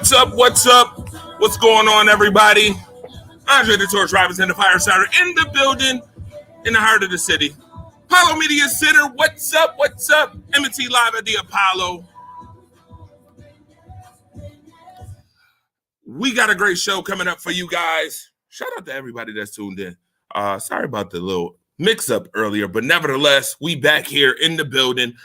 What's up? What's up? What's going on, everybody? Andre the Torch Robinson, the Firestarter, in the building, in the heart of the city. Apollo Media Center, what's up? What's up? M&T Live at the Apollo. We got a great show coming up for you guys. Shout out to everybody that's tuned in. Sorry about the little mix-up earlier, but nevertheless, we back here in the building,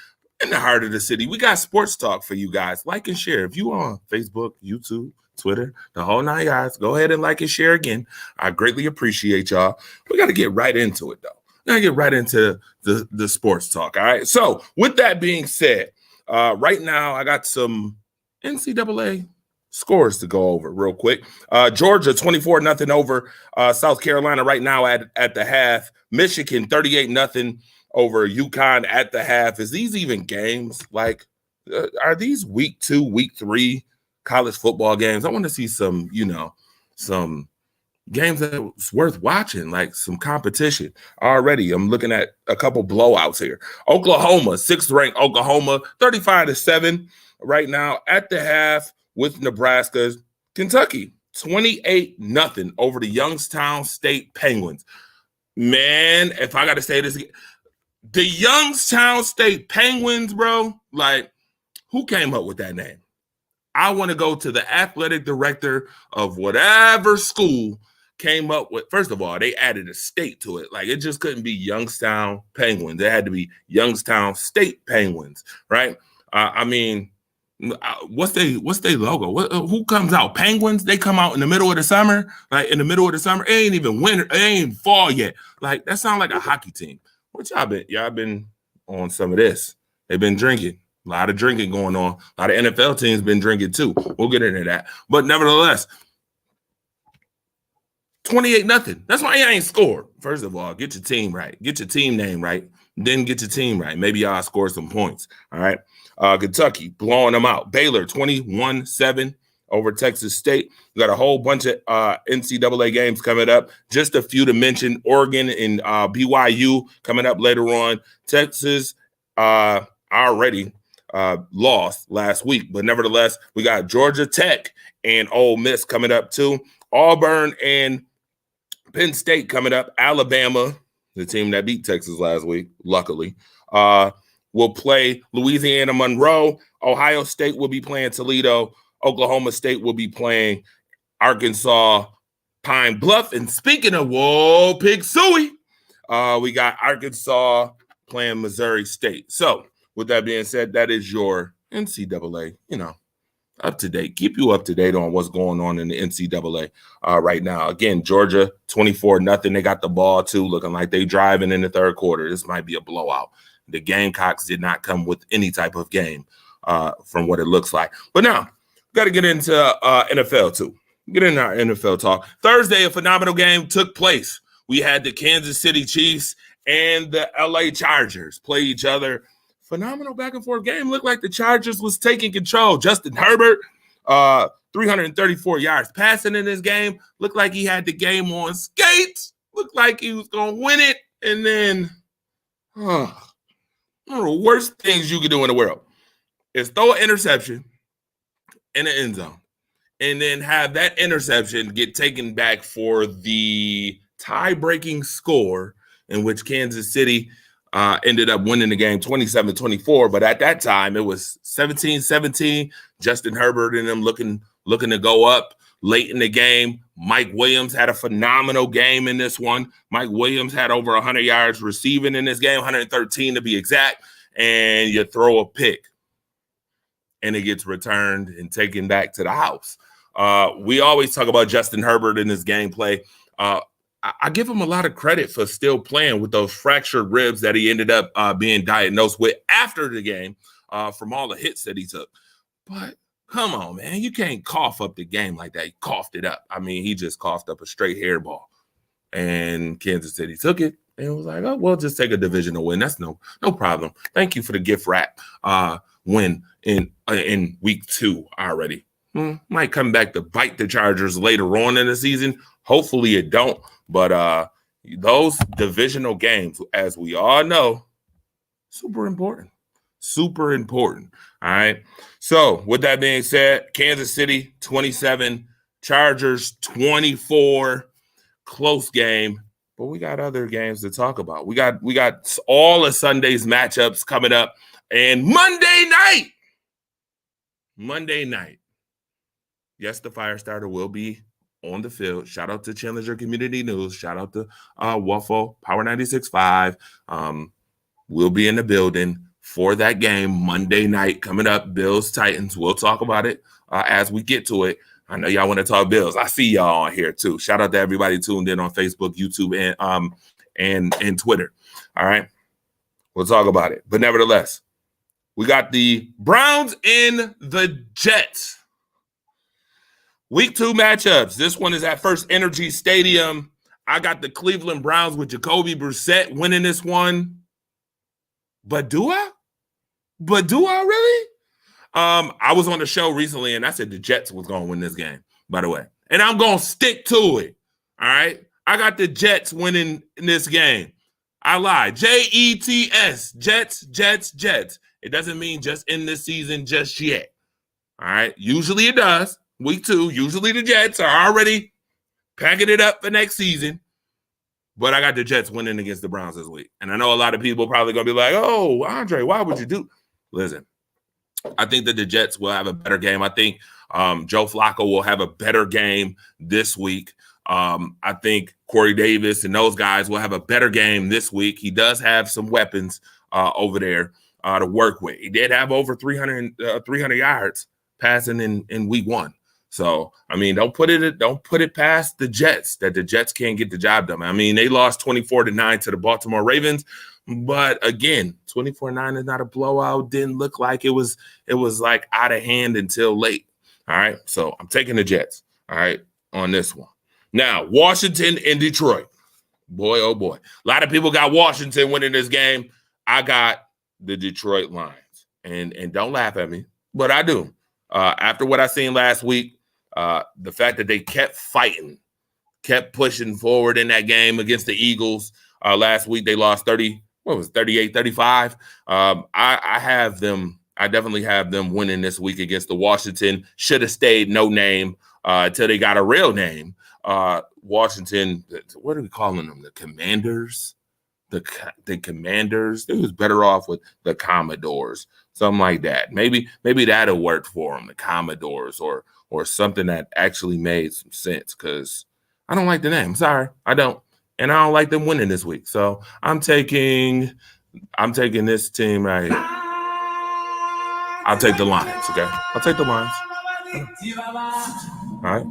in the heart of the city. We got sports talk for you guys. Like and share. If you are on Facebook, YouTube, Twitter, the whole nine guys, go ahead and like and share again. I greatly appreciate y'all. We got to get right into it, though. We got to get right into the sports talk, all right? So with that being said, right now I got some NCAA scores to go over real quick. Georgia 24-0 over South Carolina right now at the half. Michigan 38-0 over UConn at the half. Is these even games? Like, are these week 2, week 3 college football games? I want to see some games that's worth watching, like some competition. Already, I'm looking at a couple blowouts here. Oklahoma, 6th ranked Oklahoma, 35-7 right now at the half with Nebraska. Kentucky, 28-0 over the Youngstown State Penguins. Man, if I got to say this again, the Youngstown State Penguins, bro, like, who came up with that name? I want to go to the athletic director of whatever school came up with. First of all, they added a state to it. Like, it just couldn't be Youngstown Penguins. It had to be Youngstown State Penguins, right? I mean, what's their logo? Who comes out? Penguins? They come out in the middle of the summer. Like, in the middle of the summer, it ain't even winter. It ain't fall yet. Like, that sounds like a hockey team. What y'all been? Y'all been on some of this. They've been drinking. A lot of drinking going on. A lot of NFL teams been drinking too. We'll get into that. But nevertheless, 28-0. That's why y'all ain't scored. First of all, get your team right. Get your team name right. Then get your team right. Maybe y'all score some points. All right. Kentucky blowing them out. Baylor 21-7 over Texas State. We got a whole bunch of NCAA games coming up. Just a few to mention. Oregon and BYU coming up later on. Texas already lost last week, but nevertheless, we got Georgia Tech and Ole Miss coming up too. Auburn and Penn State coming up. Alabama, the team that beat Texas last week, luckily, will play Louisiana Monroe. Ohio State will be playing Toledo. Oklahoma State will be playing Arkansas Pine Bluff. And speaking of Pig Suey, we got Arkansas playing Missouri State. So with that being said, that is your NCAA, up to date. Keep you up to date on what's going on in the NCAA right now. Again, Georgia 24-0. They got the ball too, looking like they driving in the third quarter. This might be a blowout. The Gamecocks did not come with any type of game from what it looks like. But now, got to get into NFL too. Get into our NFL talk. Thursday, a phenomenal game took place. We had the Kansas City Chiefs and the LA Chargers play each other. Phenomenal back and forth game. Looked like the Chargers was taking control. Justin Herbert, 334 yards passing in this game. Looked like he had the game on skates. Looked like he was going to win it. And then, one of the worst things you can do in the world is throw an interception in the end zone and then have that interception get taken back for the tie-breaking score in which Kansas City ended up winning the game 27-24. But at that time, it was 17-17. Justin Herbert and them looking to go up late in the game. Mike Williams had a phenomenal game in this one. Mike Williams had over 100 yards receiving in this game, 113 to be exact, and you throw a pick, and it gets returned and taken back to the house. We always talk about Justin Herbert in his gameplay. I give him a lot of credit for still playing with those fractured ribs that he ended up being diagnosed with after the game from all the hits that he took. But come on, man, you can't cough up the game like that. He coughed it up. I mean, he just coughed up a straight hairball. And Kansas City took it and was like, oh, well, just take a divisional win. That's no problem. Thank you for the gift wrap win in week 2 already. Might come back to bite the Chargers later on in the season. Hopefully it don't. But those divisional games, as we all know, super important. Super important. All right. So with that being said, Kansas City 27, Chargers 24, close game. But we got other games to talk about. We got all of Sunday's matchups coming up. And Monday night. Yes, the fire starter will be on the field. Shout out to Challenger Community News. Shout out to Waffle Power 96.5. We'll be in the building for that game Monday night coming up. Bills Titans. We'll talk about it as we get to it. I know y'all want to talk Bills. I see y'all on here too. Shout out to everybody tuned in on Facebook, YouTube, and Twitter. All right, we'll talk about it. But nevertheless, we got the Browns and the Jets. Week 2 matchups. This one is at First Energy Stadium. I got the Cleveland Browns with Jacoby Brissett winning this one. But do I? Really? I was on the show recently, and I said the Jets was going to win this game, by the way. And I'm going to stick to it, all right? I got the Jets winning in this game. I lied. Jets, Jets. It doesn't mean just in this season just yet, all right? Usually it does. Week 2, usually the Jets are already packing it up for next season. But I got the Jets winning against the Browns this week. And I know a lot of people probably going to be like, oh, Andre, why would you do? Listen, I think that the Jets will have a better game. I think Joe Flacco will have a better game this week. I think Corey Davis and those guys will have a better game this week. He does have some weapons over there to work with. He did have over 300 yards passing in week 1. So, I mean, don't put it past the Jets that the Jets can't get the job done. I mean, they lost 24-9 to the Baltimore Ravens, but again, 24-9 is not a blowout. Didn't look like it was like out of hand until late. All right, so I'm taking the Jets. All right, on this one. Now, Washington and Detroit. Boy, oh boy, a lot of people got Washington winning this game. I got the Detroit Lions, and don't laugh at me, but I do. After what I seen last week. The fact that they kept fighting, kept pushing forward in that game against the Eagles. Last week they lost 38-35. I have them. I definitely have them winning this week against the Washington. Should have stayed no name until they got a real name. Washington, what are we calling them? The Commanders? The Commanders. They was better off with the Commodores, something like that. Maybe that'll work for them, the Commodores, or something that actually made some sense, because I don't like the name. Sorry, I don't. And I don't like them winning this week. So I'm taking this team right here. I'll take the Lions, okay? I'll take the Lions. All right.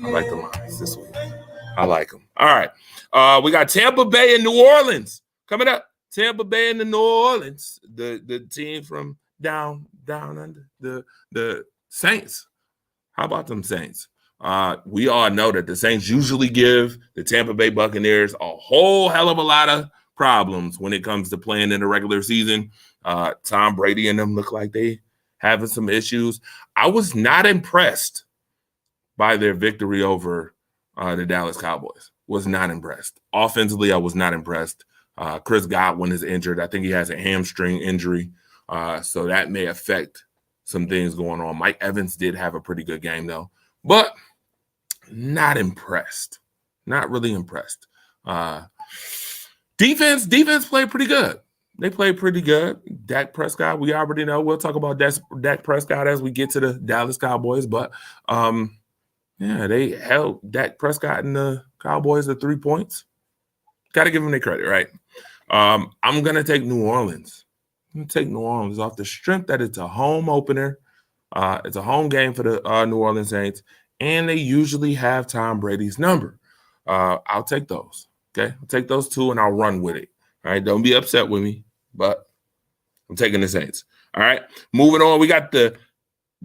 I like the Lions this week. I like them. All right. We got Tampa Bay and New Orleans coming up. Tampa Bay and the New Orleans, the team from down under the Saints. How about them Saints? We all know that the Saints usually give the Tampa Bay Buccaneers a whole hell of a lot of problems when it comes to playing in the regular season. Tom Brady and them look like they having some issues. I was not impressed by their victory over the Dallas Cowboys. Was not impressed. Offensively, I was not impressed. Chris Godwin is injured. I think he has a hamstring injury. So that may affect some things going on. Mike Evans did have a pretty good game, though. But not impressed. Not really impressed. Defense played pretty good. They played pretty good. Dak Prescott, we already know. We'll talk about Dak Prescott as we get to the Dallas Cowboys. But, yeah, they held Dak Prescott and the Cowboys to 3 points. Got to give them their credit, right? I'm going to take New Orleans. I'm going to take New Orleans off the strength that it's a home opener. It's a home game for the New Orleans Saints, and they usually have Tom Brady's number. I'll take those, okay? I'll take those two, and I'll run with it. All right, don't be upset with me, but I'm taking the Saints. All right, moving on. We got the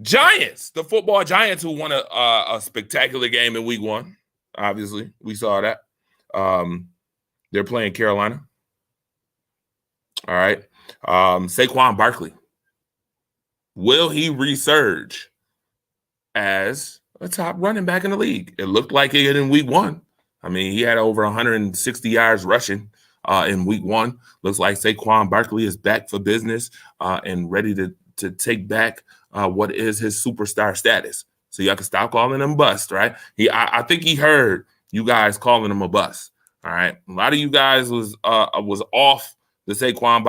Giants, the football Giants, who won a spectacular game in week 1. Obviously, we saw that. They're playing Carolina. All right. Saquon Barkley. Will he resurge as a top running back in the league? It looked like it in week 1. I mean, he had over 160 yards rushing. in week 1. Looks like Saquon Barkley is back for business and ready to take back what is his superstar status. So y'all can stop calling him bust, right? I think he heard you guys calling him a bust. All right. A lot of you guys was off the Saquon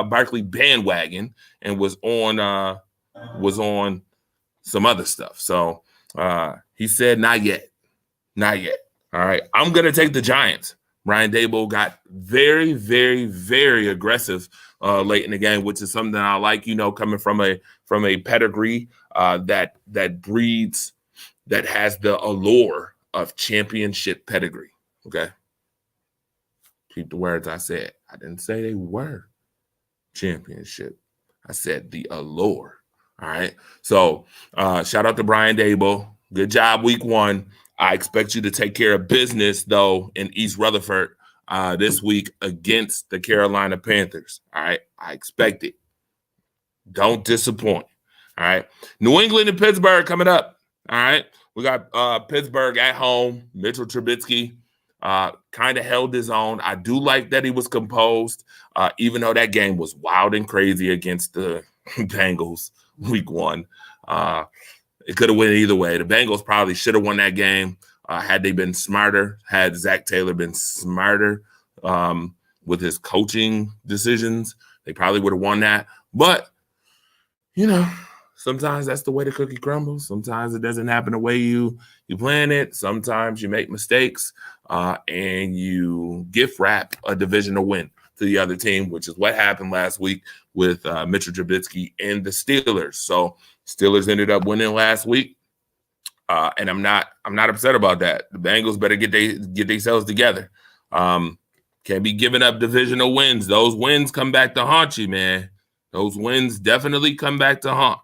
Barkley bandwagon and was on some other stuff. So he said, not yet. Not yet. All right. I'm going to take the Giants. Brian Daboll got very, very, very aggressive late in the game, which is something I like, coming from a pedigree that breeds, that has the allure of championship pedigree. Okay. Keep the words I said. I didn't say they were championship. I said the allure. All right. So shout out to Brian Daboll. Good job week 1. I expect you to take care of business, though, in East Rutherford this week against the Carolina Panthers. All right. I expect it. Don't disappoint. All right. New England and Pittsburgh coming up. All right. We got Pittsburgh at home. Mitchell Trubisky kind of held his own. I do like that he was composed, even though that game was wild and crazy against the Bengals week 1. It could have went either way. The Bengals probably should have won that game had they been smarter, had Zach Taylor been smarter with his coaching decisions. They probably would have won that. But, sometimes that's the way the cookie crumbles. Sometimes it doesn't happen the way you plan it. Sometimes you make mistakes and you gift wrap a divisional win to the other team, which is what happened last week with Mitchell Trubisky and the Steelers. So Steelers ended up winning last week, and I'm not upset about that. The Bengals better get themselves together. Can't be giving up divisional wins. Those wins come back to haunt you, man. Those wins definitely come back to haunt,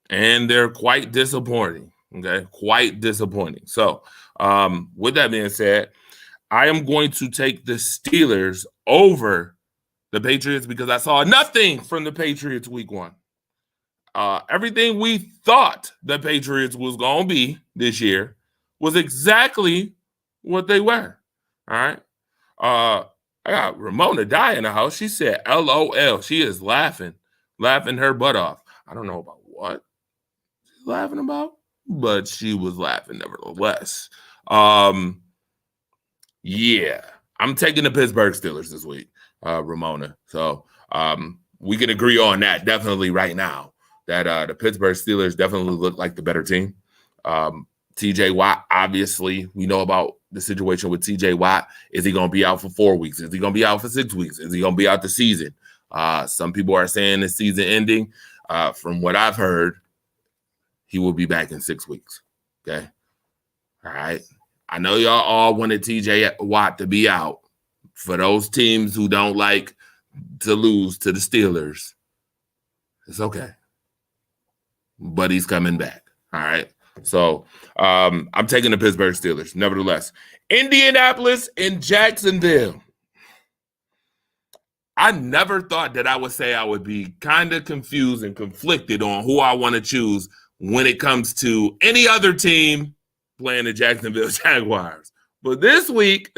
and they're quite disappointing. Okay, quite disappointing. So, with that being said, I am going to take the Steelers over the Patriots because I saw nothing from the Patriots week 1. Everything we thought the Patriots was going to be this year was exactly what they were. All right. I got Ramona Dye in the house. She said, LOL. She is laughing her butt off. I don't know about what she's laughing about, but she was laughing nevertheless. Yeah, I'm taking the Pittsburgh Steelers this week, Ramona. So we can agree on that definitely right now. That the Pittsburgh Steelers definitely look like the better team. TJ Watt, obviously, we know about the situation with TJ Watt. Is he going to be out for 4 weeks? Is he going to be out for 6 weeks? Is he going to be out the season? Some people are saying the season ending. From what I've heard, he will be back in 6 weeks. Okay. All right. I know y'all all wanted TJ Watt to be out. For those teams who don't like to lose to the Steelers, it's okay. But he's coming back. All right. So I'm taking the Pittsburgh Steelers. Nevertheless, Indianapolis and Jacksonville. I never thought that I would say I would be kind of confused and conflicted on who I want to choose when it comes to any other team playing the Jacksonville Jaguars. But this week,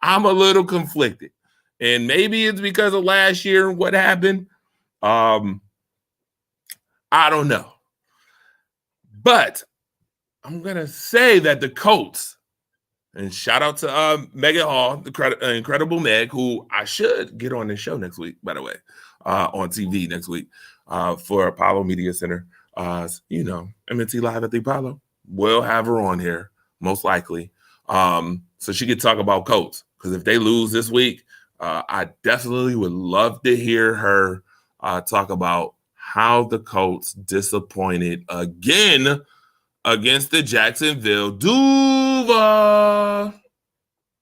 I'm a little conflicted. And maybe it's because of last year and what happened. I don't know. But I'm going to say that the Colts, and shout out to Megan Hall, the Incredible Meg, who I should get on this show next week, by the way, on TV next week for Apollo Media Center. MNT Live at the Apollo. We'll have her on here, most likely. So she could talk about Colts. Because if they lose this week, I definitely would love to hear her talk about how the Colts disappointed again against the Jacksonville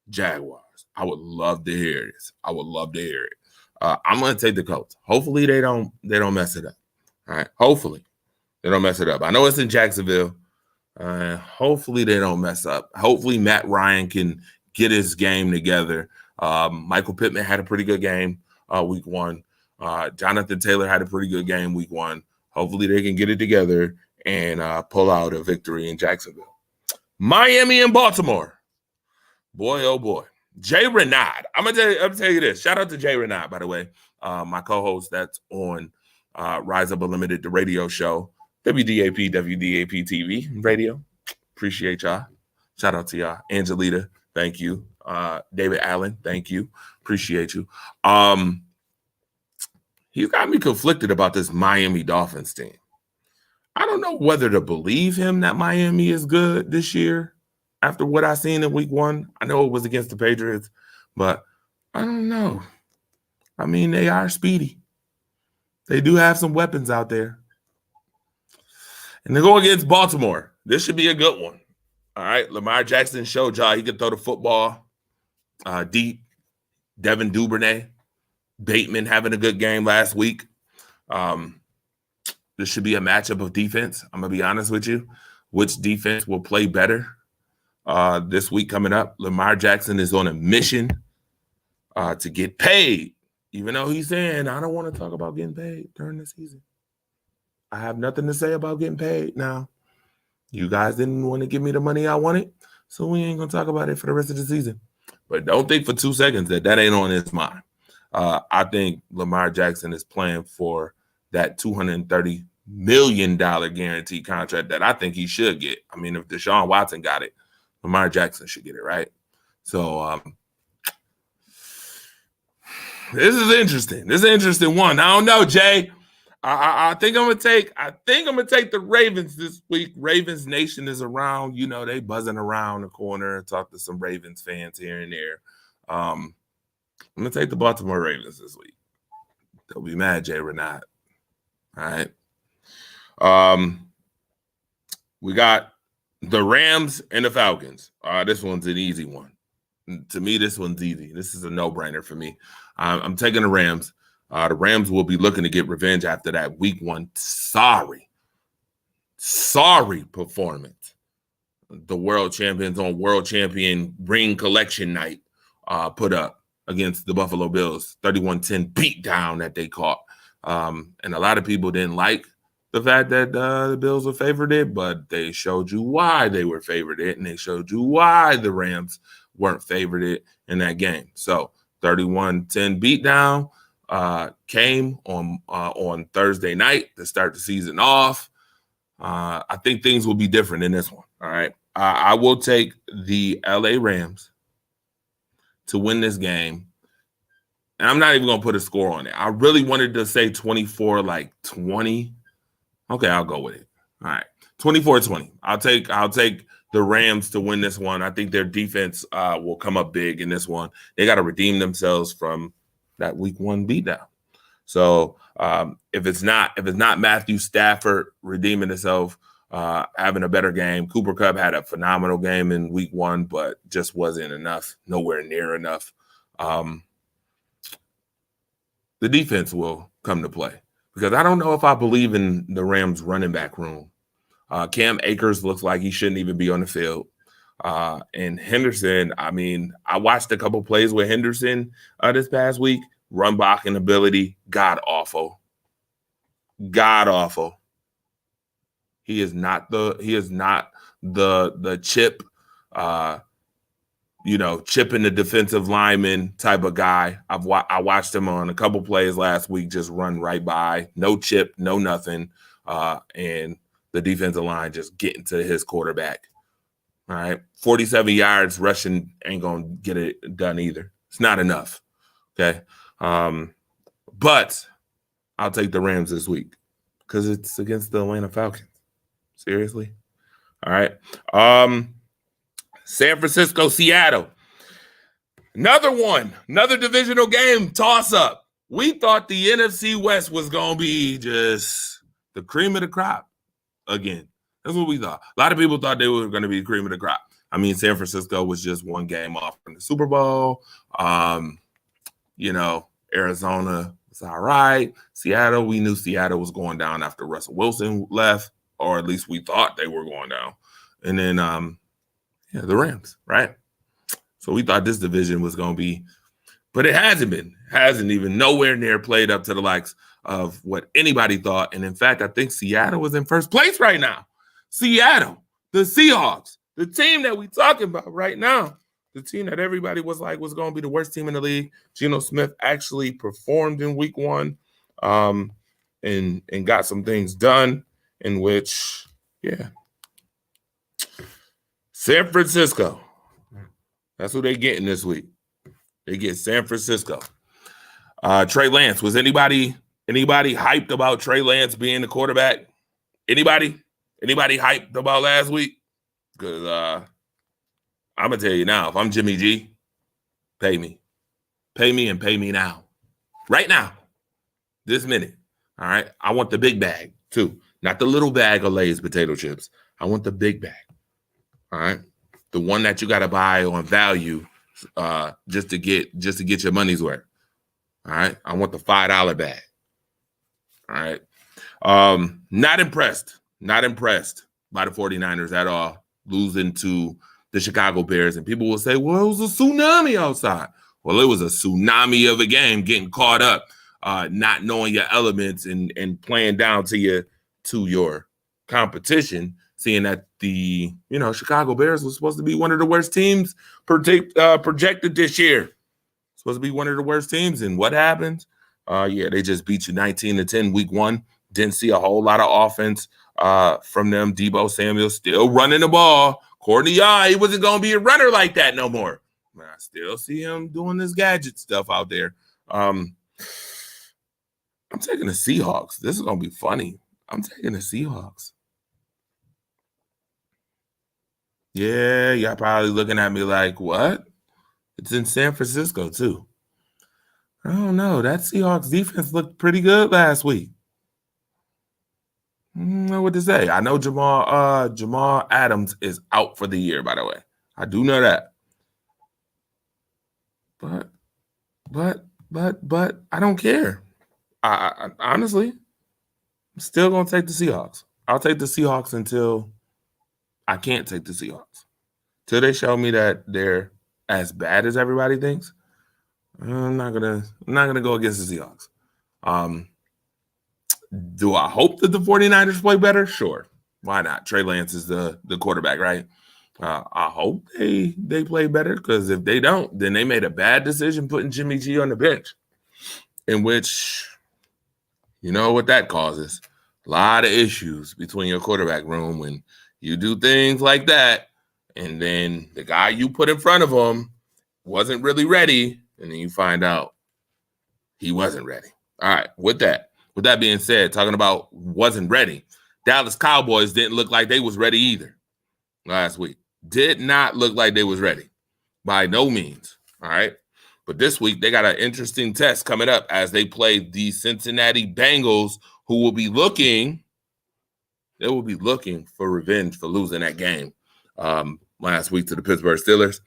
Jaguars. I would love to hear this. I would love to hear it. I'm going to take the Colts. Hopefully they don't mess it up. All right. Hopefully they don't mess it up. I know it's in Jacksonville. Hopefully they don't mess up. Hopefully Matt Ryan can get his game together. Michael Pittman had a pretty good game week 1. Jonathan Taylor had a pretty good game week 1. Hopefully they can get it together and pull out a victory in Jacksonville. Miami and Baltimore. Boy, oh boy. Jay Renaud. I'm gonna tell you this. Shout out to Jay Renaud, by the way, my co-host that's on Rise Up Unlimited, the radio show, WDAP TV radio. Appreciate y'all. Shout out to y'all. Angelita, thank you. David Allen, thank you. Appreciate you. He's got me conflicted about this Miami Dolphins team. I don't know whether to believe him that Miami is good this year after what I seen in week 1. I know it was against the Patriots, but I don't know. I mean, they are speedy. They do have some weapons out there. And they go against Baltimore. This should be a good one. All right. Lamar Jackson showed y'all he can throw the football deep. Devin Duvernay. Bateman having a good game last week. This should be a matchup of defense. I'm going to be honest with you. Which defense will play better this week coming up? Lamar Jackson is on a mission to get paid, even though he's saying, I don't want to talk about getting paid during the season. I have nothing to say about getting paid now. You guys didn't want to give me the money I wanted, so we ain't going to talk about it for the rest of the season. But don't think for 2 seconds that ain't on his mind. I think Lamar Jackson is playing for that $230 million guaranteed contract that I think he should get. I mean, if Deshaun Watson got it, Lamar Jackson should get it, right? So this is interesting. This is an interesting one. I don't know, Jay. I think I'm gonna take the Ravens this week. Ravens Nation is around. You know, they buzzing around the corner. Talk to some Ravens fans here and there. I'm gonna take the Baltimore Ravens this week. They'll be mad, Jay Renaud. All right. We got the Rams and the Falcons. This one's an easy one. To me, this one's easy. This is a no-brainer for me. I'm taking the Rams. The Rams will be looking to get revenge after that week 1 sorry performance. The world champions on world champion ring collection night put up against the Buffalo Bills, 31-10 beatdown that they caught. And a lot of people didn't like the fact that the Bills were favored it, but they showed you why they were favored it, and they showed you why the Rams weren't favored it in that game. So 31-10 beatdown came on Thursday night to start the season off. I think things will be different in this one. All right. I will take the LA Rams to win this game. And I'm not even going to put a score on it. I really wanted to say 24-20. Okay, I'll go with it. All right. 24-20. I'll take the Rams to win this one. I think their defense will come up big in this one. They got to redeem themselves from that week 1 beatdown. So if it's not Matthew Stafford redeeming himself, having a better game, Cooper Kupp had a phenomenal game in week 1, but just wasn't enough, nowhere near enough. The defense will come to play because I don't know if I believe in the Rams running back room. Cam Akers looks like he shouldn't even be on the field. And Henderson, I mean, I watched a couple plays with Henderson this past week. Run blocking ability, god awful. He is not the chip, chipping the defensive lineman type of guy. I watched him on a couple plays last week, just run right by, no chip, no nothing, and the defensive line just getting to his quarterback. All right, 47 yards rushing ain't gonna get it done either. It's not enough. Okay, but I'll take the Rams this week because it's against the Atlanta Falcons. Seriously, all right. San Francisco, Seattle. Another divisional game toss-up. We thought the NFC West was going to be just the cream of the crop again. That's what we thought. A lot of people thought they were going to be the cream of the crop. I mean, San Francisco was just one game off from the Super Bowl. Arizona was all right. Seattle, we knew Seattle was going down after Russell Wilson left, or at least we thought they were going down. And then the Rams, right? So we thought this division was going to be, but it hasn't been. Hasn't even nowhere near played up to the likes of what anybody thought. And in fact, I think Seattle is in first place right now. Seattle, the Seahawks, the team that we're talking about right now, the team that everybody was like was going to be the worst team in the league. Geno Smith actually performed in week 1 and got some things done in which, yeah. San Francisco. That's who they getting this week. They get San Francisco. Trey Lance. Was anybody hyped about Trey Lance being the quarterback? Anybody hyped about last week? Because I'm going to tell you now, if I'm Jimmy G, pay me. Pay me and pay me now. Right now. This minute. All right? I want the big bag, too. Not the little bag of Lay's potato chips. I want the big bag. All right? The one that you got to buy on value just to get your money's worth. All right? I want the $5 bag. All right? Not impressed by the 49ers at all, losing to the Chicago Bears. And people will say, well, it was a tsunami outside. Well, it was a tsunami of a game, getting caught up, not knowing your elements and playing down to your competition, seeing that the Chicago Bears was supposed to be one of the worst teams projected this year. Supposed to be one of the worst teams. And what happened? They just beat you 19-10 week 1. Didn't see a whole lot of offense from them. Deebo Samuel still running the ball. Courtney, he wasn't going to be a runner like that no more. But I still see him doing this gadget stuff out there. I'm taking the Seahawks. This is going to be funny. I'm taking the Seahawks. Yeah, y'all probably looking at me like, what? It's in San Francisco, too. I don't know. That Seahawks defense looked pretty good last week. I don't know what to say. I know Jamal Adams is out for the year, by the way. I do know that. But I don't care. I honestly, I'm still going to take the Seahawks. I'll take the Seahawks until I can't take the Seahawks. Till they show me that they're as bad as everybody thinks. I'm not gonna go against the Seahawks. Do I hope that the 49ers play better? Sure. Why not? Trey Lance is the quarterback, right? I hope they play better, because if they don't, then they made a bad decision putting Jimmy G on the bench, in which, you know what that causes? A lot of issues between your quarterback room when you do things like that, and then the guy you put in front of him wasn't really ready, and then you find out he wasn't ready. All right, with that being said, talking about wasn't ready, Dallas Cowboys didn't look like they was ready either last week. Did not look like they was ready. By no means. All right. But this week, they got an interesting test coming up as they play the Cincinnati Bengals, who will be looking for revenge for losing that game last week to the Pittsburgh Steelers.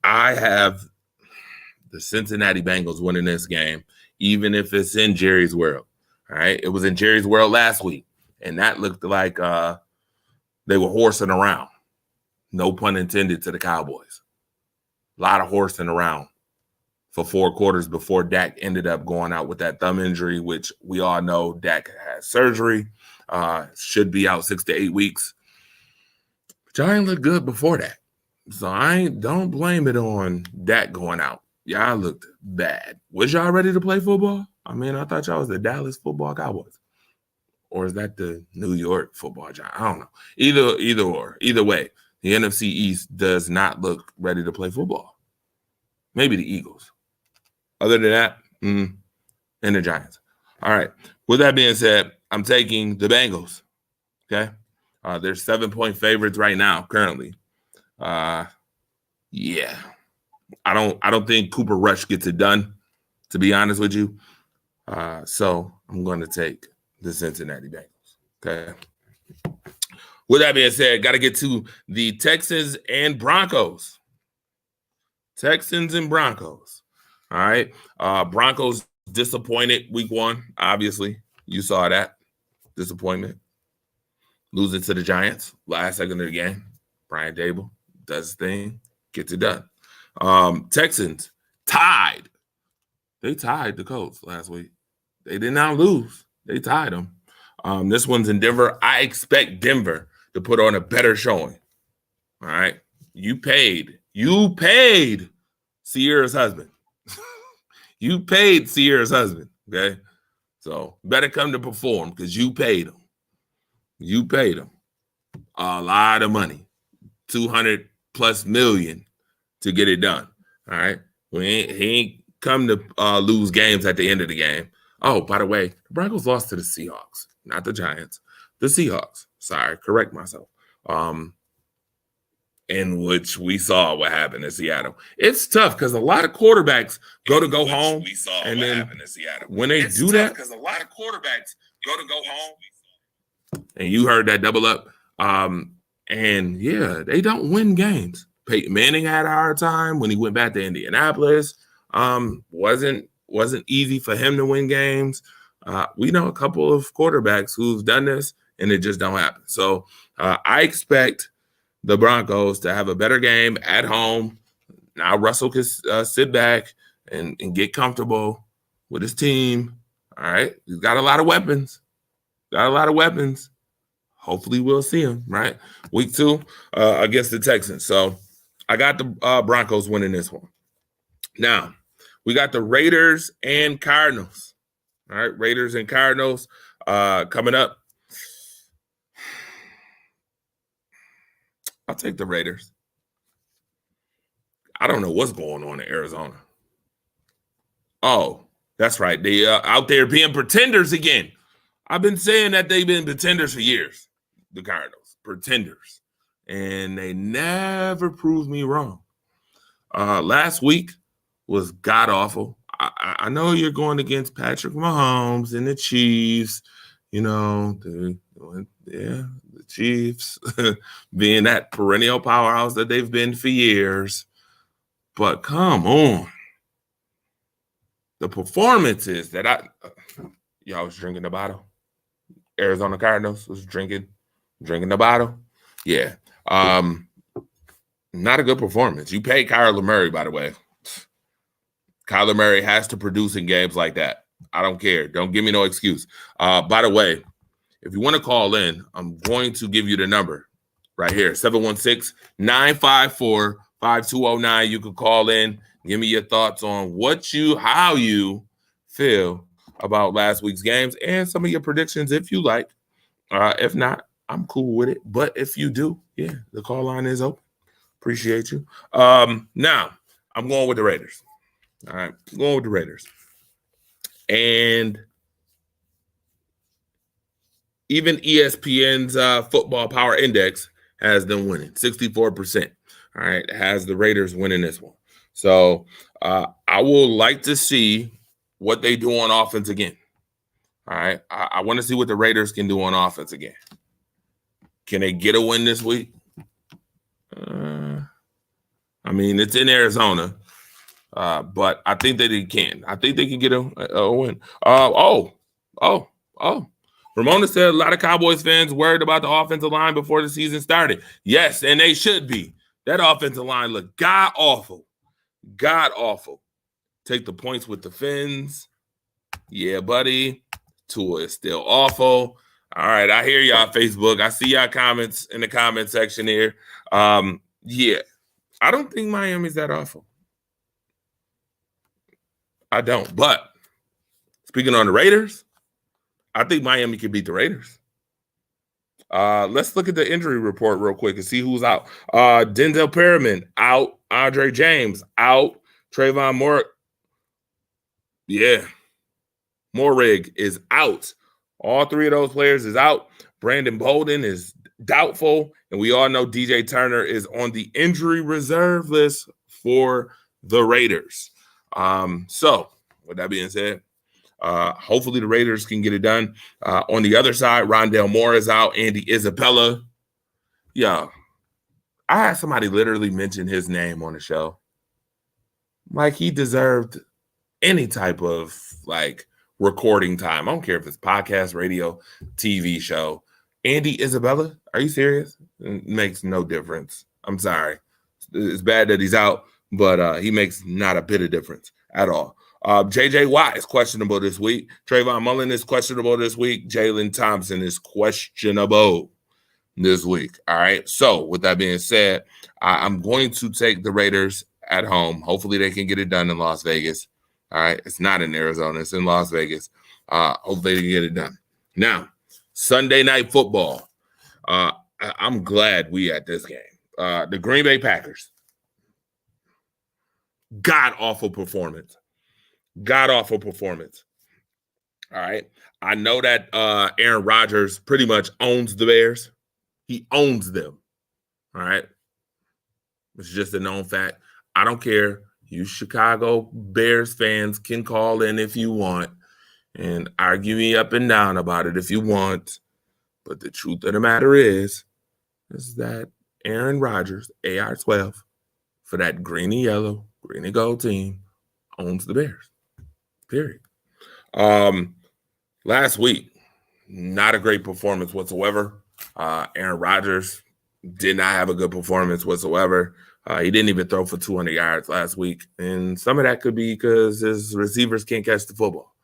I have the Cincinnati Bengals winning this game, even if it's in Jerry's World. All right. It was in Jerry's World last week, and that looked like they were horsing around. No pun intended to the Cowboys. A lot of horsing around for 4 quarters before Dak ended up going out with that thumb injury, which we all know Dak has surgery, should be out 6 to 8 weeks. But y'all ain't look good before that. So don't blame it on Dak going out. Y'all looked bad. Was y'all ready to play football? I mean, I thought y'all was the Dallas Football Cowboys. Or is that the New York Football Giants? I don't know. Either way. The NFC East does not look ready to play football. Maybe the Eagles. Other than that, and the Giants. All right. With that being said, I'm taking the Bengals. Okay. They're 7-point favorites right now, currently. Yeah. I don't think Cooper Rush gets it done, to be honest with you. So I'm going to take the Cincinnati Bengals. Okay. With that being said, got to get to the Texans and Broncos. Texans and Broncos. All right. Broncos disappointed week 1, obviously. You saw that. Disappointment. Losing to the Giants last second of the game. Brian Dable does his thing. Gets it done. Texans tied. They tied the Colts last week. They did not lose. They tied them. This one's in Denver. I expect Denver to put on a better showing. All right. You paid Sierra's husband. You paid Sierra's husband, okay? So better come to perform because you paid him. You paid him a lot of money, 200 plus million to get it done. All right. He ain't come to lose games at the end of the game. Oh, by the way, the Broncos lost to the Seahawks, not the Giants. The Seahawks. Sorry, correct myself. In which we saw what happened in Seattle. It's tough because a lot of quarterbacks go home. We saw and what then happened in Seattle. When they do that, because a lot of quarterbacks go home. And you heard that double up. And yeah, they don't win games. Peyton Manning had a hard time when he went back to Indianapolis. Wasn't easy for him to win games. We know a couple of quarterbacks who've done this, and it just don't happen. So I expect the Broncos to have a better game at home. Now Russell can sit back and get comfortable with his team. All right. He's got a lot of weapons. Hopefully we'll see him, right? Week 2 against the Texans. So I got the Broncos winning this one. Now, we got the Raiders and Cardinals. All right, Raiders and Cardinals coming up. I'll take the Raiders. I don't know what's going on in Arizona. Oh, that's right. They out there being pretenders again. I've been saying that they've been pretenders for years, the Cardinals. Pretenders. And they never proved me wrong. Last week was god-awful. I know you're going against Patrick Mahomes and the Chiefs. You know, the Chiefs being that perennial powerhouse that they've been for years. But come on. The performances that y'all was drinking the bottle. Arizona Cardinals was drinking the bottle. Yeah. Not a good performance. You paid Kyler Murray, by the way. Kyler Murray has to produce in games like that. I don't care. Don't give me no excuse. By the way, if you want to call in, I'm going to give you the number right here, 716-954-5209. You can call in, give me your thoughts on how you feel about last week's games and some of your predictions if you like. If not, I'm cool with it. But if you do, yeah, the call line is open. Appreciate you. Now, I'm going with the Raiders. All right, I'm going with the Raiders. And even ESPN's Football Power Index has them winning, 64%. All right, has the Raiders winning this one. So I will like to see what they do on offense again. All right, I want to see what the Raiders can do on offense again. Can they get a win this week? I mean, it's in Arizona, but I think that they can. I think they can get a win. Ramona said a lot of Cowboys fans worried about the offensive line before the season started. Yes, and they should be. That offensive line looked god-awful. God-awful. Take the points with the Fins. Yeah, buddy. Tua is still awful. All right, I hear y'all Facebook. I see y'all comments in the comment section here. Yeah, I don't think Miami's that awful. I don't. But speaking on the Raiders, I think Miami can beat the Raiders. Let's look at the injury report real quick and see who's out. Denzel Perryman out. Andre James out. Trayvon Moore. Yeah. Morig is out. All three of those players is out. Brandon Bolden is doubtful. And we all know DJ Turner is on the injury reserve list for the Raiders. So with that being said, hopefully the Raiders can get it done. On the other side, Rondale Moore is out. Andy Isabella. Yeah. I had somebody literally mention his name on the show. Like he deserved any type of recording time. I don't care if it's podcast, radio, TV show. Andy Isabella, are you serious? It makes no difference. I'm sorry. It's bad that he's out, but he makes not a bit of difference at all. J.J. Watt is questionable this week. Trayvon Mullen is questionable this week. Jalen Thompson is questionable. this week. All right. So with that being said, I'm going to take the Raiders at home. Hopefully they can get it done in Las Vegas. All right. It's not in Arizona. It's in Las Vegas. Hopefully they can get it done. Now, Sunday Night Football. I'm glad we at this game. The Green Bay Packers. God-awful performance. God-awful performance. All right. I know that Aaron Rodgers pretty much owns the Bears. He owns them. All right. It's just a known fact. I don't care. You Chicago Bears fans can call in if you want and argue me up and down about it if you want. But the truth of the matter is that Aaron Rodgers, AR-12, for that green and yellow, green and gold team, owns the Bears. Period. Last week, not a great performance whatsoever. Aaron Rodgers did not have a good performance whatsoever. He didn't even throw for 200 yards last week. And some of that could be because his receivers can't catch the football.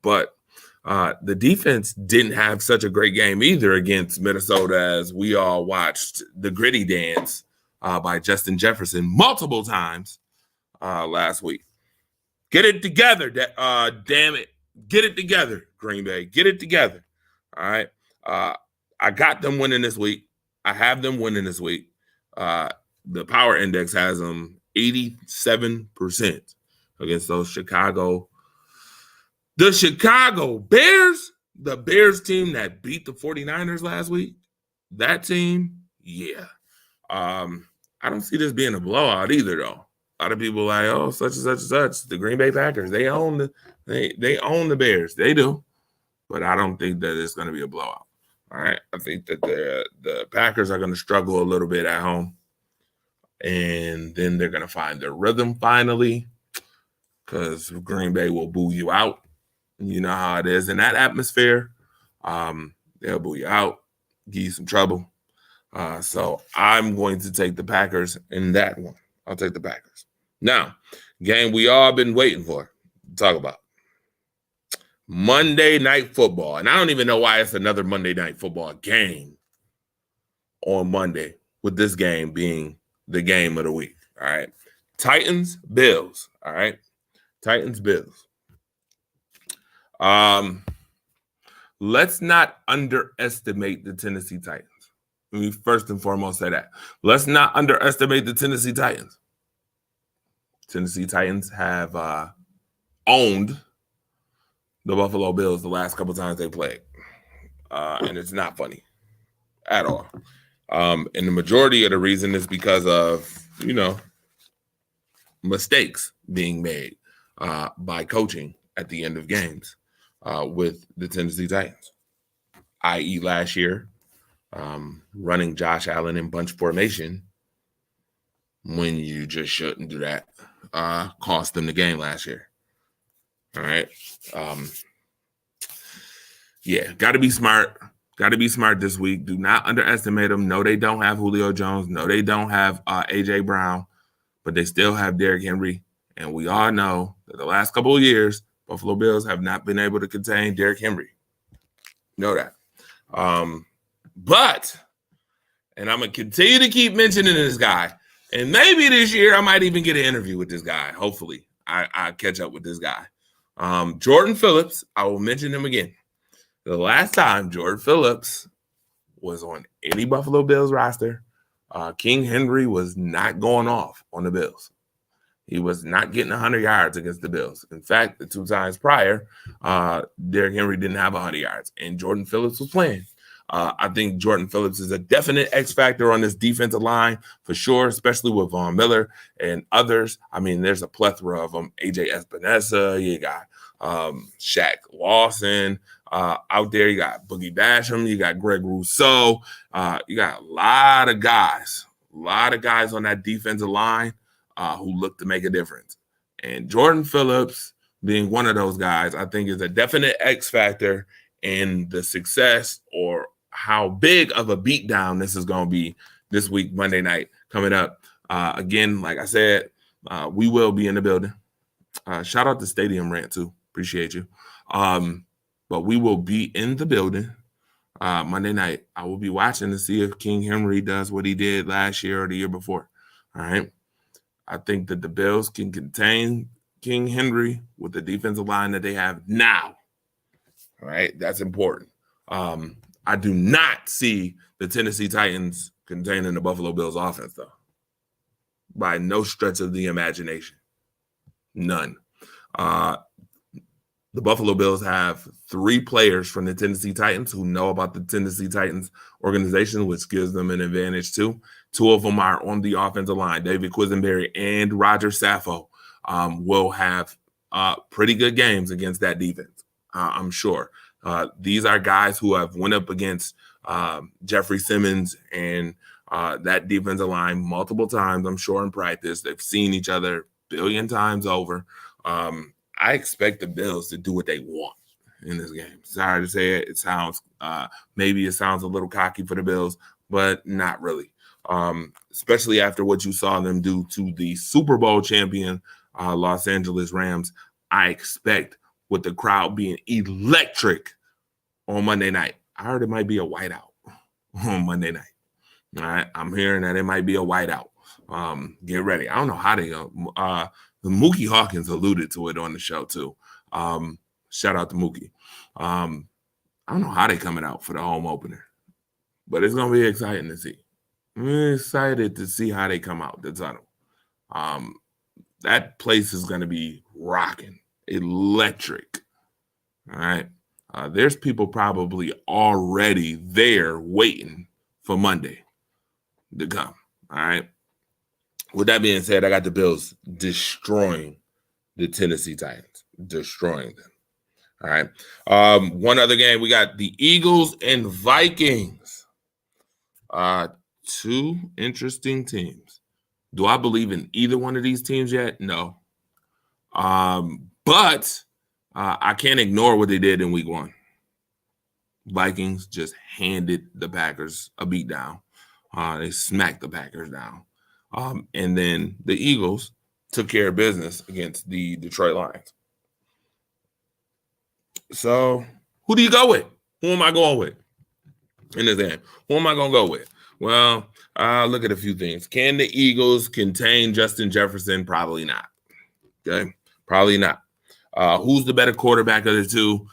But the defense didn't have such a great game either against Minnesota, as we all watched the gritty dance by Justin Jefferson multiple times last week. Get it together, damn it. Get it together, Green Bay. Get it together. All right. I got them winning this week. I have them winning this week. The power index has them 87% against those Chicago. The Chicago Bears, the Bears team that beat the 49ers last week, that team, yeah. I don't see this being a blowout either, though. A lot of people are like, oh, such and such and such. The Green Bay Packers, they own the Bears. They do. But I don't think that it's going to be a blowout. All right. I think that the Packers are going to struggle a little bit at home. And then they're going to find their rhythm finally, because Green Bay will boo you out. You know how it is in that atmosphere. They'll boo you out, give you some trouble. So I'm going to take the Packers in that one. I'll take the Packers. Now, game we all been waiting for to talk about. Monday Night Football. And I don't even know why it's another Monday Night Football game on Monday, with this game being the game of the week. All right. Titans, Bills. All right. Titans, Bills. Let's not underestimate the Tennessee Titans. Let me first and foremost say that. Let's not underestimate the Tennessee Titans. Tennessee Titans have owned the Buffalo Bills the last couple times they played. And it's not funny at all. And the majority of the reason is because of, mistakes being made by coaching at the end of games with the Tennessee Titans, i.e. last year, running Josh Allen in bunch formation when you just shouldn't do that, cost them the game last year. All right. Got to be smart. Got to be smart this week. Do not underestimate them. No, they don't have Julio Jones. No, they don't have A.J. Brown, but they still have Derrick Henry. And we all know that the last couple of years, Buffalo Bills have not been able to contain Derrick Henry. Know that. But, and I'm going to continue to keep mentioning this guy, and maybe this year I might even get an interview with this guy. Hopefully, I catch up with this guy. Jordan Phillips, I will mention him again. The last time Jordan Phillips was on any Buffalo Bills roster, King Henry was not going off on the Bills. He was not getting 100 yards against the Bills. In fact, the two times prior, Derrick Henry didn't have 100 yards, and Jordan Phillips was playing. I think Jordan Phillips is a definite X factor on this defensive line for sure, especially with Von Miller and others. I mean, there's a plethora of them. AJ Espinosa, you got Shaq Lawson out there. You got Boogie Basham. You got Greg Rousseau. You got a lot of guys on that defensive line who look to make a difference. And Jordan Phillips being one of those guys, I think is a definite X factor in the success or how big of a beatdown this is going to be this week, Monday night, coming up. Again, like I said, we will be in the building. Shout out to Stadium Rant, too. Appreciate you. But we will be in the building. Monday night. I will be watching to see if King Henry does what he did last year or the year before. All right. I think that the Bills can contain King Henry with the defensive line that they have now. All right. That's important. I do not see the Tennessee Titans containing the Buffalo Bills offense, though. By no stretch of the imagination. None. The Buffalo Bills have 3 players from the Tennessee Titans who know about the Tennessee Titans organization, which gives them an advantage too. 2 of them are on the offensive line. David Quisenberry and Roger Saffold will have pretty good games against that defense, I'm sure. These are guys who have went up against Jeffrey Simmons and that defensive line multiple times, I'm sure, in practice. They've seen each other a billion times over. I expect the Bills to do what they want in this game. Sorry to say it. It sounds maybe it sounds a little cocky for the Bills, but not really. Especially after what you saw them do to the Super Bowl champion Los Angeles Rams. I expect with the crowd being electric on Monday night. I heard it might be a whiteout on Monday night. All right, I'm hearing that it might be a whiteout. Get ready. I don't know how they Mookie Hawkins alluded to it on the show too. Shout out to Mookie. I don't know how they coming out for the home opener, but it's gonna be exciting to see. I'm excited to see how they come out the tunnel. That place is gonna be rocking, electric. All right. There's people probably already there waiting for Monday to come. All right. With that being said, I got the Bills destroying the Tennessee Titans, destroying them. All right. One other game, we got the Eagles and Vikings. 2 interesting teams. Do I believe in either one of these teams yet? No. But I can't ignore what they did in week 1. Vikings just handed the Packers a beat down. They smacked the Packers down. And then the Eagles took care of business against the Detroit Lions. So who do you go with? Who am I going with in this game? Who am I going to go with? Well, look at a few things. Can the Eagles contain Justin Jefferson? Probably not. Okay, probably not. Who's the better quarterback of the 2?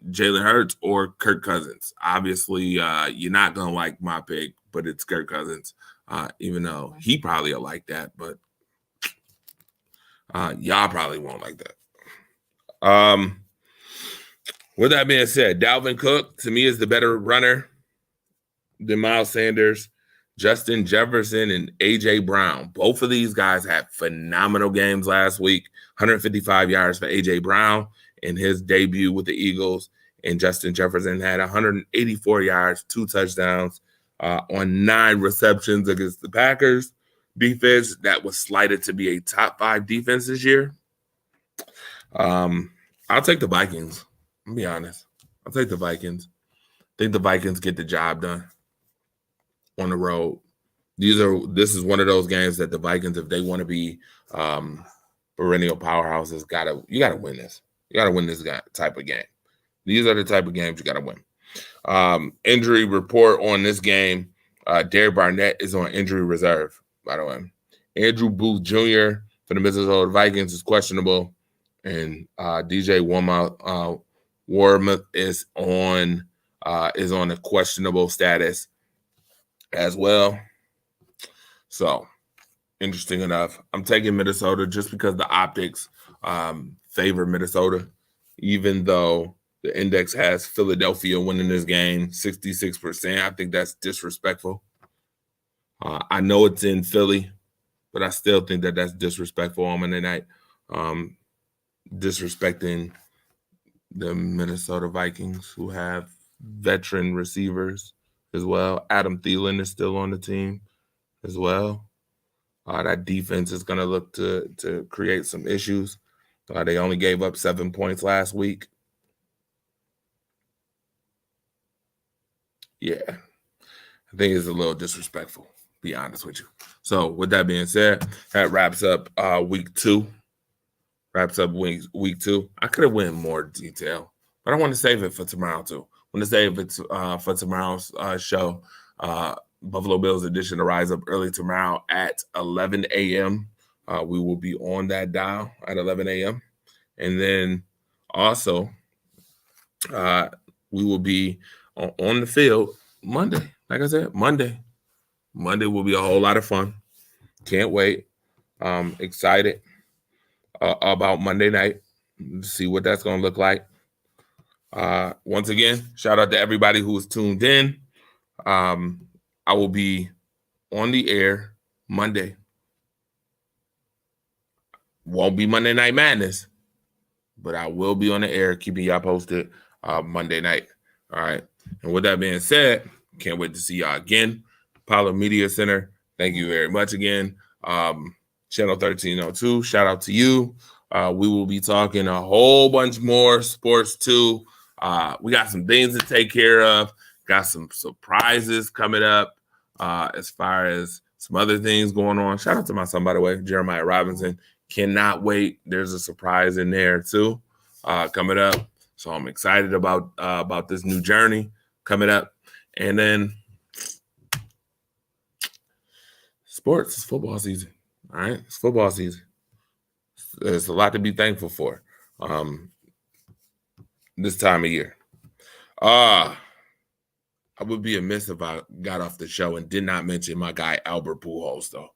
Jalen Hurts or Kirk Cousins? Obviously, you're not going to like my pick, but it's Kirk Cousins. Even though he probably will like that, but y'all probably won't like that. With that being said, Dalvin Cook, to me, is the better runner than Miles Sanders. Justin Jefferson and A.J. Brown. Both of these guys had phenomenal games last week. 155 yards for A.J. Brown in his debut with the Eagles. And Justin Jefferson had 184 yards, 2 touchdowns on 9 receptions against the Packers defense that was slated to be a top 5 defense this year. I'll take the Vikings. I'll be honest. I'll take the Vikings. I think the Vikings get the job done on the road. This is one of those games that the Vikings, if they want to be perennial powerhouses, you gotta win this. You gotta win this type of game. These are the type of games you gotta win. Injury report on this game. Derek Barnett is on injury reserve, by the way. Andrew Booth Jr. for the Minnesota Vikings is questionable, and DJ Warmuth is on a questionable status as well. So, interesting enough. I'm taking Minnesota just because the optics favor Minnesota, even though the index has Philadelphia winning this game 66%. I think that's disrespectful. I know it's in Philly, but I still think that that's disrespectful on Monday night. Disrespecting the Minnesota Vikings, who have veteran receivers as well. Adam Thielen is still on the team as well. That defense is going to look to create some issues. They only gave up 7 points last week. Yeah, I think it's a little disrespectful, be honest with you. So with that being said, that wraps up week 2. Wraps up week 2. I could have went in more detail, but I want to save it for tomorrow too. want to say if it's for tomorrow's show, Buffalo Bills edition to rise up early tomorrow at 11 a.m. We will be on that dial at 11 a.m. And then also we will be on the field Monday. Like I said, Monday will be a whole lot of fun. Can't wait. Excited about Monday night. See what that's going to look like. Once again, shout out to everybody who was tuned in. I will be on the air Monday. Won't be Monday Night Madness, but I will be on the air keeping y'all posted Monday night. All right. And with that being said, can't wait to see y'all again. Apollo Media Center, thank you very much again. Channel 1302, shout out to you. We will be talking a whole bunch more sports too. We got some things to take care of. Got some surprises coming up as far as some other things going on. Shout out to my son, by the way, Jeremiah Robinson. Cannot wait. There's a surprise in there too coming up. So I'm excited about this new journey coming up. And then sports, it's football season. All right, it's football season. There's a lot to be thankful for this time of year. I would be amiss if I got off the show and did not mention my guy Albert Pujols, though.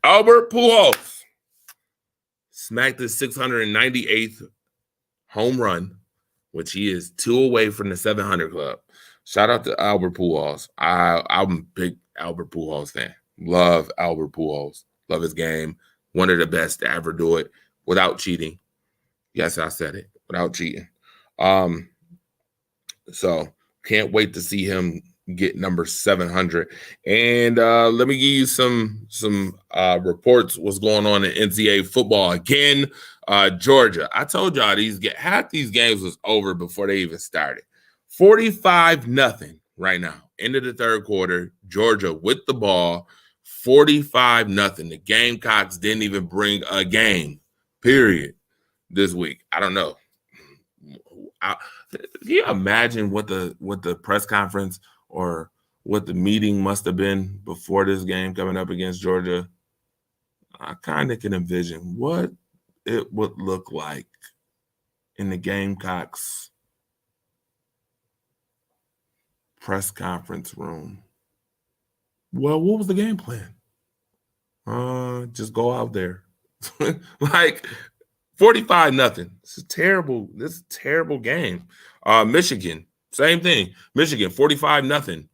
Albert Pujols smacked his 698th home run, which he is 2 away from the 700 club. Shout out to Albert Pujols. I'm a big Albert Pujols fan. Love Albert Pujols. Love his game. One of the best to ever do it without cheating. Yes, I said it. Without cheating. So can't wait to see him get number 700. And let me give you some reports what's going on in NCAA football again. Georgia, I told y'all half these games was over before they even started. 45-0 right now. End of the third quarter. Georgia with the ball. 45-0. The Gamecocks didn't even bring a game, period, this week. I don't know. Can you imagine what the press conference or what the meeting must have been before this game coming up against Georgia? I kind of can envision what it would look like in the Gamecocks press conference room. Well, what was the game plan? Just go out there. Like 45-0. This is a terrible game. Michigan, same thing. Michigan, 45-0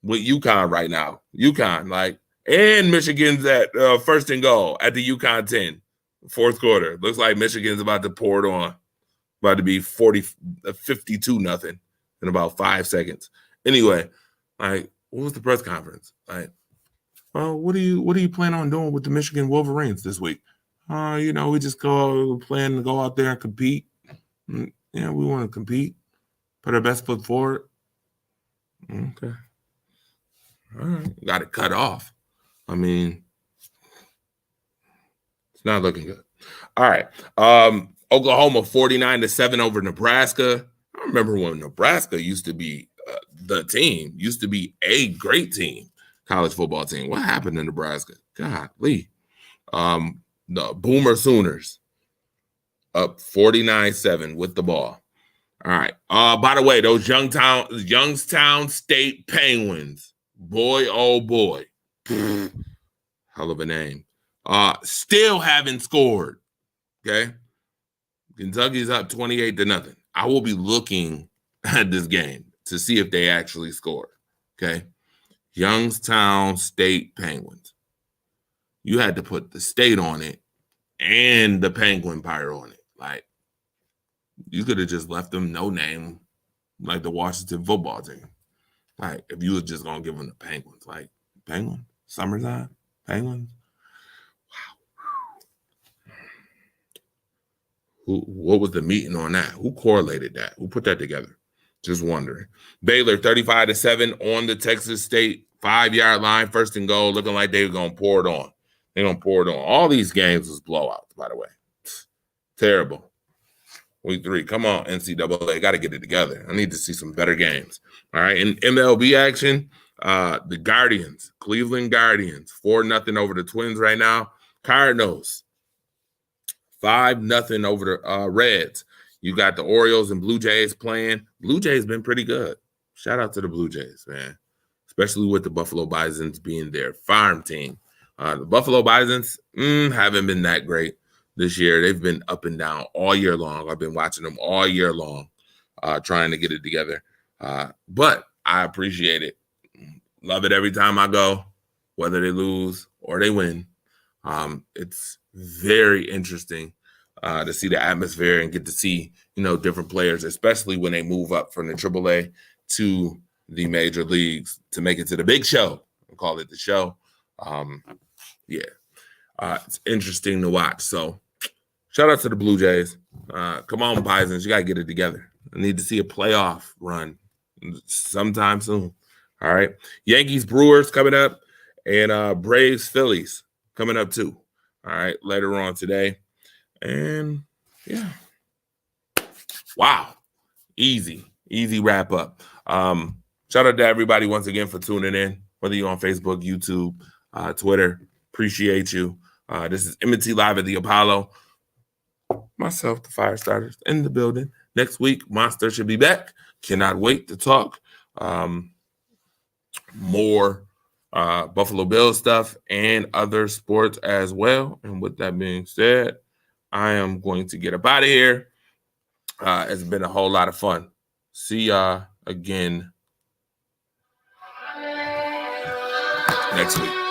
with UConn right now. UConn, and Michigan's at first and goal at the UConn 10, fourth quarter. Looks like Michigan's about to pour it on. About to be 52-0 in about 5 seconds. Anyway, what was the press conference? What do you plan on doing with the Michigan Wolverines this week? We just plan to go out there and compete. Yeah, we want to compete, put our best foot forward. Okay. All right. Got it cut off. I mean, it's not looking good. All right. Oklahoma 49-7 over Nebraska. I remember when Nebraska used to be used to be a great team, college football team. What happened to Nebraska? Golly. The Boomer Sooners up 49-7 with the ball. All right. By the way, those Youngstown State Penguins, boy, oh boy. Hell of a name. Still haven't scored. Okay. Kentucky's up 28-0. I will be looking at this game to see if they actually scored. Okay. Youngstown State Penguins. You had to put the state on it and the Penguin part on it. You could have just left them no name, like the Washington football team. If you were just going to give them the Penguins. Penguin? Summertime? Penguins? Wow. What was the meeting on that? Who correlated that? Who put that together? Just wondering. Baylor 35-7 on the Texas State 5-yard line, first and goal, looking like they were going to pour it on. They're going to pour it on. All these games was blowouts, by the way. Terrible. Week 3. Come on, NCAA. Got to get it together. I need to see some better games. All right. In MLB action, the Guardians, Cleveland Guardians, 4-0 over the Twins right now. Cardinals, 5-0 over the Reds. You got the Orioles and Blue Jays playing. Blue Jays been pretty good. Shout out to the Blue Jays, man. Especially with the Buffalo Bisons being their farm team. The Buffalo Bisons haven't been that great this year. They've been up and down all year long. I've been watching them all year long, trying to get it together. But I appreciate it. Love it every time I go, whether they lose or they win. It's very interesting to see the atmosphere and get to see, different players, especially when they move up from the AAA to the major leagues to make it to the big show. We'll call it the show. It's interesting to watch. So shout out to the Blue Jays. Come on, Bisons. You got to get it together. I need to see a playoff run sometime soon. All right. Yankees, Brewers coming up, and Braves, Phillies coming up too. All right. Later on today. And yeah. Wow. Easy wrap up. Shout out to everybody once again for tuning in, whether you're on Facebook, YouTube, Twitter. Appreciate you. This is M&T Live at the Apollo. Myself, the Firestarters, in the building. Next week, Monster should be back. Cannot wait to talk more Buffalo Bills stuff and other sports as well. And with that being said, I am going to get up out of here. It's been a whole lot of fun. See y'all again next week.